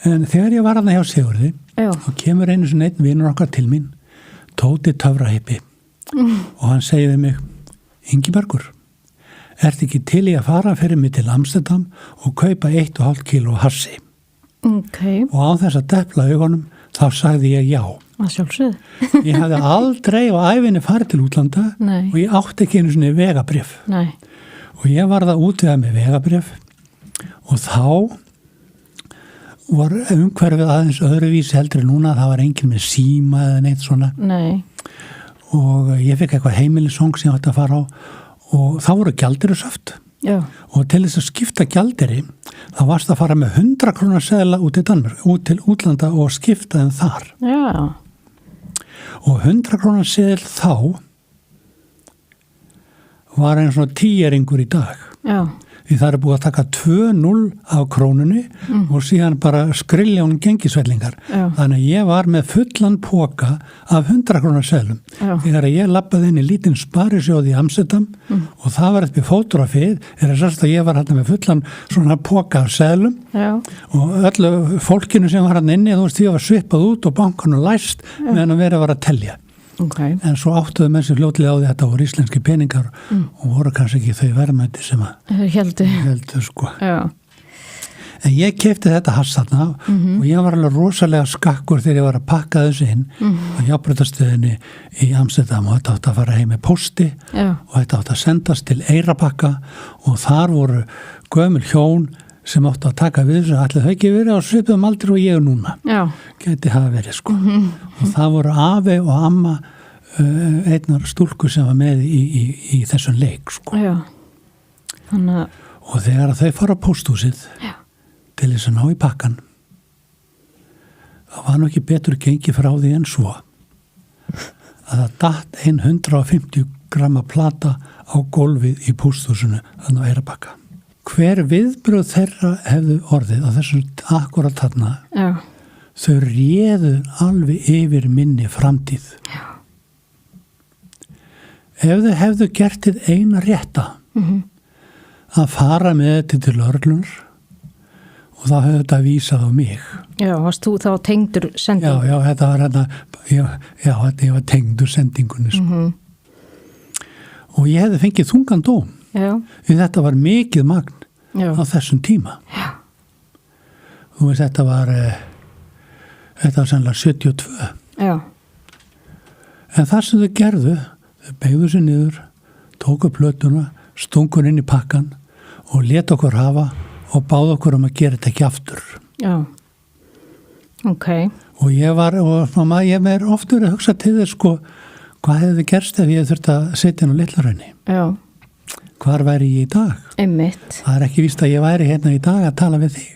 En þegar ég var hjá Sigurði, Já. þá kemur einu sinni einn vinur okkar til mín, Tóti Töfrahippi, og hann segir við mig, Ingibergur, ertu ekki til í að fara fyrir mig til Amsterdam og kaupa 1,5 kíló hassi? Ok, Og á þess að depla augunum, þá sagði ég já. að sjálfsögðu. Ég hafði aldrei á ævinni farið til útlanda Nei. og ég átti ekki einu sinni vegabréf. Nei, Og ég var það útvegað með vegabréf og þá var umhverfið aðeins öðruvísi heldur en núna, það var enginn með síma eða neitt svona nei, og ég fekk eitthvað heimilisong sem ég átti að fara á og þá voru gjaldeyrissöft já, og til þess að skipta gjaldeyri þá varst að fara með 100 krónar seðla út til Danmörk, út til útlanda og skipta þeim þar já, og 100 krónar seðl þá var einn svona 10-eringur í dag. já, Því það er búið að taka 2-0 af krónunni og síðan bara skriljón gengisvellingar. Já. Þannig að ég var með fullan póka af 100 krónar seðlum. Já. Þegar ég labbaði inn í lítinn sparisjóð í Amsterdam og það var eftir fótografið, er að sérst að ég var hérna með fullan svona póka af seðlum já, og öllu fólkinu sem var hérna inni, þú veist, ég var svipað út og bankanu læst meðan að vera að telja. ok, En svo áttuðu menn sem fljótlega á því þetta voru íslenski peningar og voru kannski ekki þau verðmæti sem að heldur sko. já, En ég keypti þetta hass þarna og ég var alveg rosalega skakkur þegar ég var að pakka þessu inn á járnbrautastöðinni í Amsterdam og þetta átti að fara heim með pósti já, og þetta átti að sendast til Eyrarbakka og þar voru gömul hjón sem áttu að taka við þessu, ætli þau ekki verið á svipuðum aldri og ég núna. já, Gæti hafa verið sko. Og það voru afi og amma einnar stúlku sem var með í þessum leik sko. já, þannig að, Og þegar að þau fara á pósthúsið já, til þess að ná í pakkan það var nú ekki betur gengið frá því en svo að það datt 150 gramma plata á gólfið í pósthúsinu þannig á Eyrarbakka. Hver viðbröð þeirra hefðu orðið á þessum akkurat þarna, já, þau réðu alveg yfir minni framtíð. já, Ef þau hefðu gert þið eina rétta að fara með þetta til lögreglunar og þá hefðu þetta vísað á mig. já, varst þú þá tengdur sending? Já, þetta var hérna, þetta var tengdur sendingunni. Sko. Og ég hefði fengið þungan dóm. Já, Því þetta var mikið magn já, á þessum tíma. já, Þú veist, þetta var sannlega 72. já, En það sem þau gerðu, þau beygðu sér niður, tóku plötuna, stungur inn í pakkan og let okkur hafa og báðu okkur að gera þetta ekki aftur. já, ok, Og ég er oftur að hugsa til þess sko, hvað hefði gerst ef ég þurfti að setja inn á Litla-Hrauni? já, Hvar væri ég í dag? einmitt, Það er ekki víst að ég væri hérna í dag að tala við þig.